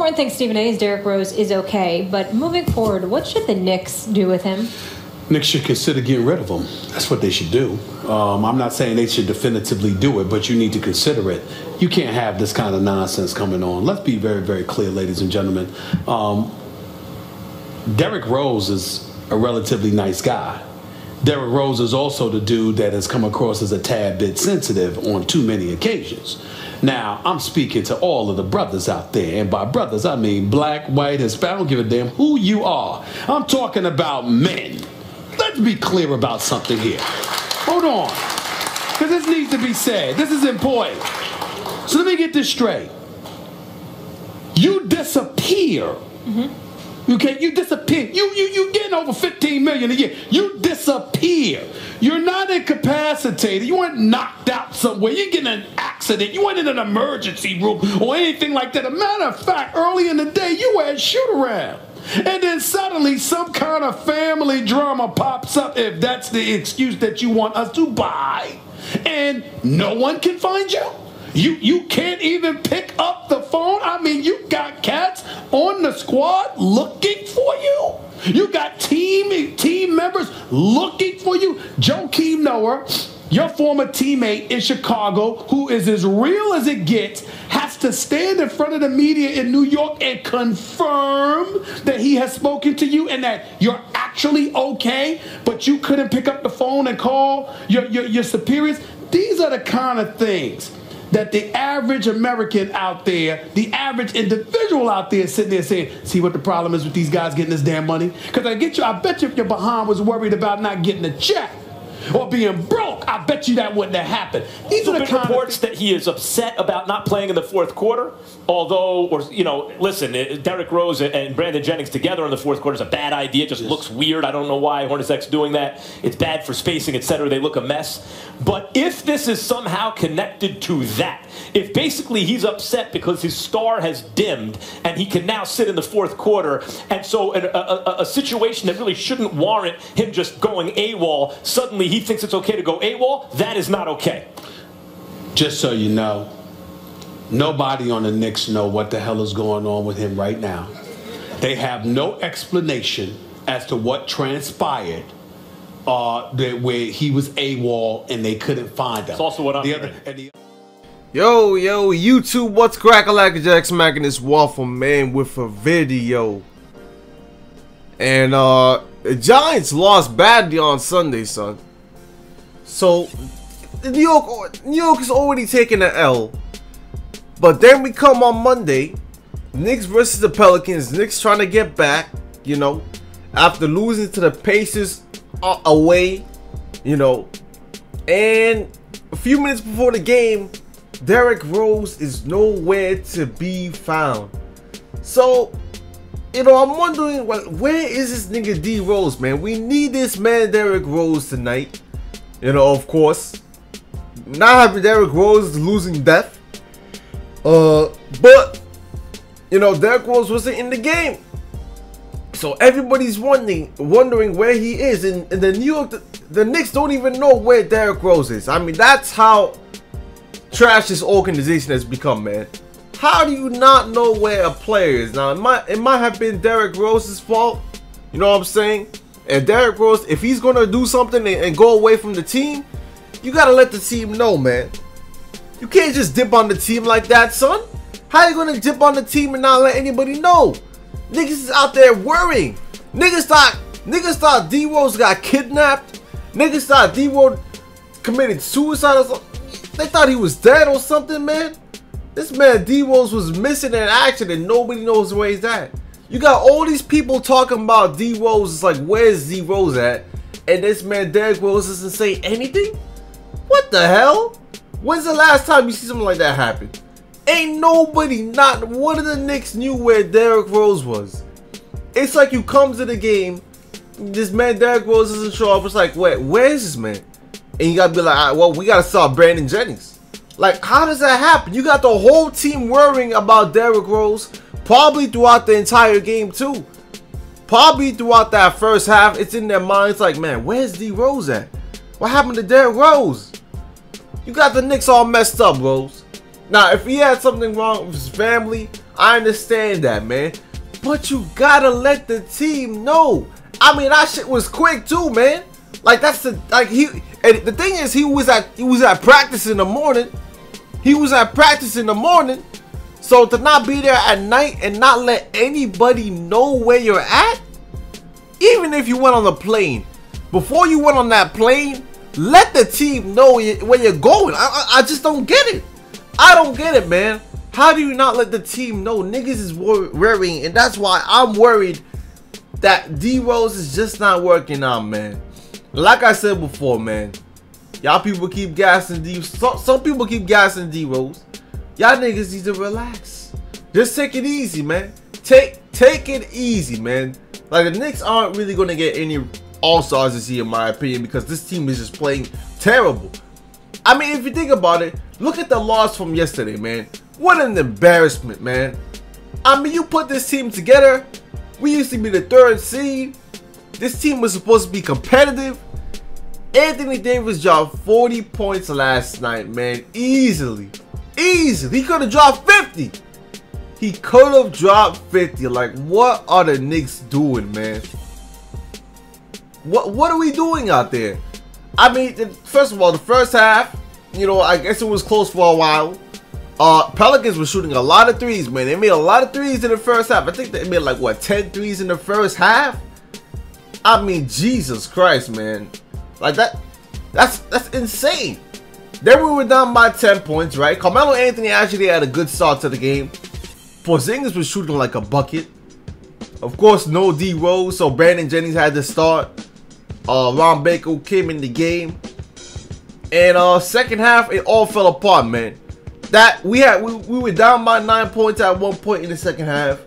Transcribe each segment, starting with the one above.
Important thing, Stephen A, is Derrick Rose is okay, but moving forward, what should the Knicks do with him? Knicks should consider getting rid of him. That's what they should do. I'm not saying they should definitively do it, but you need to consider it. You can't have this kind of nonsense coming on. Let's be very, very clear, ladies and gentlemen. Derrick Rose is a relatively nice guy. Derrick Rose is also the dude that has come across as a tad bit sensitive on too many occasions. Now, I'm speaking to all of the brothers out there, and by brothers, I mean black, white, Hispanic, I don't give a damn who you are. I'm talking about men. Let's be clear about something here. Hold on, because this needs to be said. This is important. So let me get this straight. You disappear. Okay, you disappear. You getting over $15 million a year. You disappear. You're not incapacitated. You weren't knocked out somewhere. You get in an accident. You weren't in an emergency room or anything like that. As a matter of fact, early in the day, you were at shoot-around. And then suddenly some kind of family drama pops up, if that's the excuse that you want us to buy, and no one can find you. You can't even pick up the phone. I mean, you got cats on the squad looking for you. You got team members looking for you. Joakim Noah, your former teammate in Chicago, who is as real as it gets, has to stand in front of the media in New York and confirm that he has spoken to you and that you're actually okay, but you couldn't pick up the phone and call your superiors. These are the kind of things that the average American out there, the average individual out there is sitting there saying, see what the problem is with these guys getting this damn money? Because I bet you if your behind was worried about not getting a check or being broke, I bet you that wouldn't have happened. These are the kind reports that he is upset about not playing in the fourth quarter. Although, listen, Derrick Rose and Brandon Jennings together in the fourth quarter is a bad idea. It just looks weird. I don't know why Hornacek's doing that. It's bad for spacing, etc. They look a mess. But if this is somehow connected to that, if basically he's upset because his star has dimmed and he can now sit in the fourth quarter, and so a situation that really shouldn't warrant him just going AWOL, suddenly he thinks it's okay to go AWOL, that is not okay. Just so you know, nobody on the Knicks know what the hell is going on with him right now. They have no explanation as to what transpired where he was AWOL and they couldn't find him. That's also what I'm hearing. Yo, YouTube, what's crackalackajackasmacin? It's Waffleman with a video. And the Giants lost badly on Sunday, son. So New York is already taking an L. But then we come on Monday, Knicks versus the Pelicans. Knicks trying to get back, after losing to the Pacers away, and a few minutes before the game, Derrick Rose is nowhere to be found. So, I'm wondering, where is this nigga D Rose, man? We need this man Derrick Rose tonight. Of course, not having Derrick Rose is losing death. But Derrick Rose wasn't in the game, so everybody's wondering where he is. And the Knicks don't even know where Derrick Rose is. I mean, that's how trash this organization has become, man. How do you not know where a player is? Now, it might have been Derrick Rose's fault. You know what I'm saying? And Derrick Rose, if he's gonna do something and go away from the team, you gotta let the team know, man. You can't just dip on the team like that, son. How you gonna dip on the team and not let anybody know? Niggas is out there worrying. Niggas thought D Rose got kidnapped. Niggas thought D Rose committed suicide or something. They thought he was dead or something, man. This man D Rose was missing in action and nobody knows where he's at. You got all these people talking about D Rose. It's like, where's D Rose at? And this man Derrick Rose doesn't say anything? What the hell? When's the last time you see something like that happen? Ain't nobody, not one of the Knicks knew where Derrick Rose was. It's like you come to the game, this man Derrick Rose doesn't show up. It's like, where's this man? And you gotta be like, all right, well, we gotta start Brandon Jennings. Like, how does that happen? You got the whole team worrying about Derrick Rose, probably throughout the entire game too. Probably throughout that first half, it's in their minds like, man, where's D Rose at? What happened to Derrick Rose? You got the Knicks all messed up, Rose. Now, if he had something wrong with his family I understand that, man. But you gotta let the team know. I mean, that shit was quick too, man. Like that's the and the thing is he was at practice in the morning. He was at practice in the morning. So to not be there at night and not let anybody know where you're at, even if you went on the plane, before you went on that plane, let the team know where you're going. I just don't get it. I don't get it, man. How do you not let the team know? Niggas is worrying, and that's why I'm worried that D-Rose is just not working out, man. Like I said before, man, y'all people keep gassing D. Some people keep gassing D-Rose. Y'all niggas need to relax. Just take it easy, man. Take it easy, man. Like the Knicks aren't really gonna get any All-Stars this year, in my opinion, because this team is just playing terrible. I mean, if you think about it, look at the loss from yesterday, man. What an embarrassment, man. I mean, you put this team together. We used to be the 3rd seed. This team was supposed to be competitive. Anthony Davis dropped 40 points last night, man. Easily. He could have dropped 50. He could have dropped 50. Like, what are the Knicks doing, man? What are we doing out there? I mean, first of all, the first half, you know, I guess it was close for a while. Pelicans were shooting a lot of threes, man. They made a lot of threes in the first half. I think they made like, what, 10 threes in the first half? I mean, Jesus Christ, man. Like, that's insane. Then we were down by 10 points, right? Carmelo Anthony actually had a good start to the game. Porzingis was shooting like a bucket. Of course, no D-Rose, so Brandon Jennings had to start. Ron Baker came in the game. And second half, it all fell apart, man. We were down by 9 points at one point in the second half,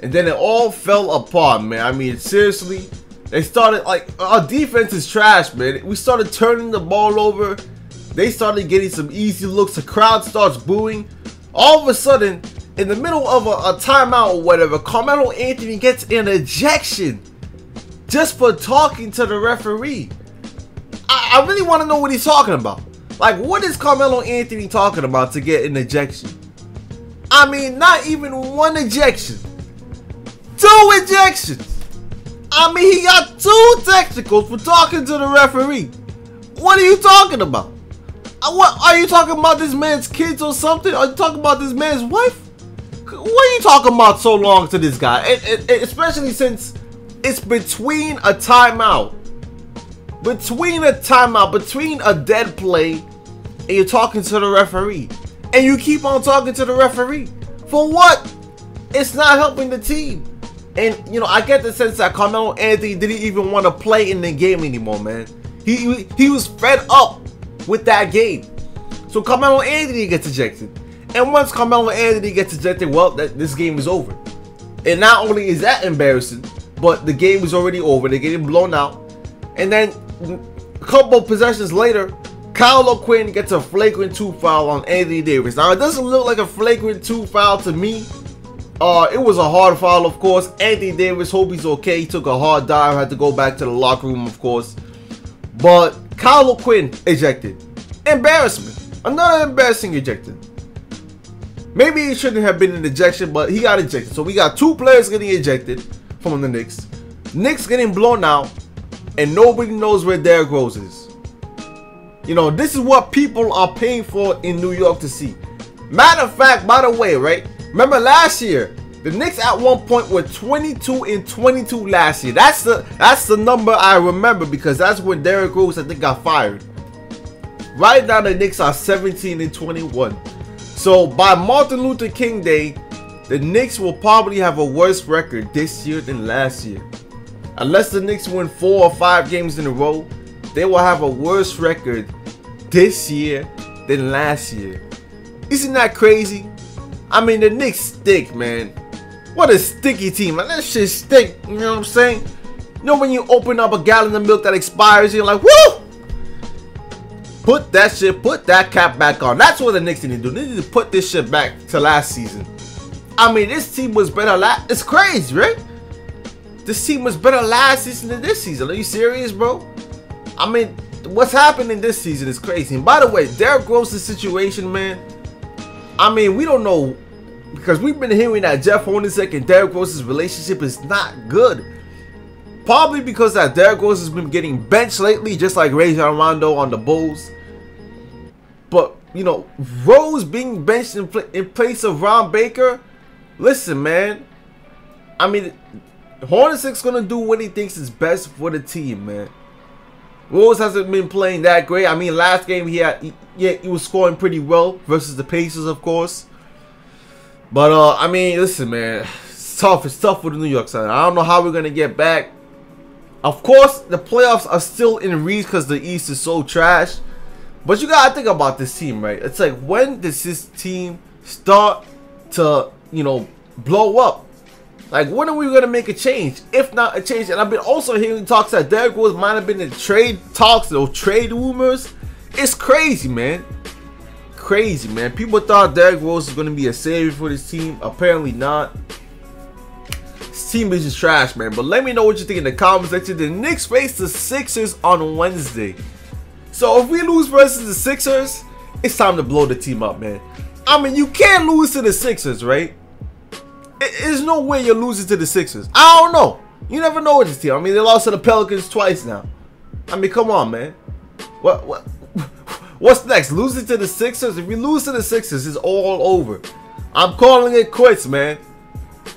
and then it all fell apart, man. I mean, seriously, they started, like, our defense is trash, man. We started turning the ball over. They started getting some easy looks. The crowd starts booing. All of a sudden, in the middle of a timeout or whatever, Carmelo Anthony gets an ejection just for talking to the referee. I really want to know what he's talking about. Like, what is Carmelo Anthony talking about to get an ejection? I mean, not even one ejection. 2 ejections. I mean, he got 2 technicals for talking to the referee. What are you talking about? What are you talking about? This man's kids or something? Are you talking about this man's wife? What are you talking about so long to this guy? Especially since it's between a timeout. Between a dead play, and you're talking to the referee. And you keep on talking to the referee. For what? It's not helping the team. And, you know, I get the sense that Carmelo Anthony didn't even want to play in the game anymore, man. He was fed up with that game. So Carmelo Anthony gets ejected. And once Carmelo Anthony gets ejected, well, this game is over. And not only is that embarrassing, but the game is already over. They're getting blown out. And then a couple of possessions later, Kyle O'Quinn gets a flagrant 2 foul on Anthony Davis. Now, it doesn't look like a flagrant 2 foul to me. It was a hard foul, of course. Anthony Davis, hope he's okay. He took a hard dive, had to go back to the locker room, of course. But Kyle O'Quinn ejected. Embarrassment. Another embarrassing ejected. Maybe he shouldn't have been an ejection, but he got ejected. So we got 2 players getting ejected from the Knicks. Knicks getting blown out, and nobody knows where Derrick Rose is. You know, this is what people are paying for in New York to see. Matter of fact, by the way, right? Remember last year, the Knicks at one point were 22-22 last year. That's the number I remember, because that's when Derrick Rose, I think, got fired. Right now, the Knicks are 17-21. So by Martin Luther King Day, the Knicks will probably have a worse record this year than last year. Unless the Knicks win 4 or 5 games in a row, they will have a worse record this year than last year. Isn't that crazy? I mean, the Knicks stink, man. What a sticky team, man. That shit stink. You know what I'm saying? You know when you open up a gallon of milk that expires, you're like, woo! Put that cap back on. That's what the Knicks need to do. They need to put this shit back to last season. I mean, this team was better it's crazy, right? This team was better last season than this season. Are you serious, bro? I mean, what's happening this season is crazy. And by the way, Derrick Rose's situation, man. I mean, we don't know because we've been hearing that Jeff Hornacek and Derrick Rose's relationship is not good. Probably because that Derrick Rose has been getting benched lately, just like Rajon Rondo on the Bulls. But, you know, Rose being benched in place of Ron Baker, listen, man. I mean, Hornacek's going to do what he thinks is best for the team, man. Rose hasn't been playing that great. I mean, last game he was scoring pretty well versus the Pacers, of course. But, I mean, listen, man. It's tough. It's tough for the New York City. I don't know how we're going to get back. Of course, the playoffs are still in reach because the East is so trash. But you gotta think about this team, right? It's like, when does this team start to, you know, blow up? Like, when are we gonna make a change? If not a change, and I've been also hearing talks that Derrick Rose might have been in trade talks or trade rumors. It's crazy, man. Crazy, man. People thought Derrick Rose was gonna be a savior for this team. Apparently not. This team is just trash, man. But let me know what you think in the comments section. The Knicks face the Sixers on Wednesday. So if we lose versus the Sixers, it's time to blow the team up, man. I mean, you can't lose to the Sixers, right? There's no way you're losing to the Sixers. I don't know. You never know with this team. I mean, they lost to the Pelicans twice now. I mean, come on, man. What's next? Losing to the Sixers? If we lose to the Sixers, it's all over. I'm calling it quits, man.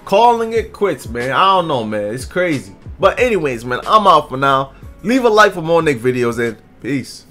Calling it quits, man. I don't know, man. It's crazy. But anyways, man, I'm out for now. Leave a like for more Knicks videos and peace.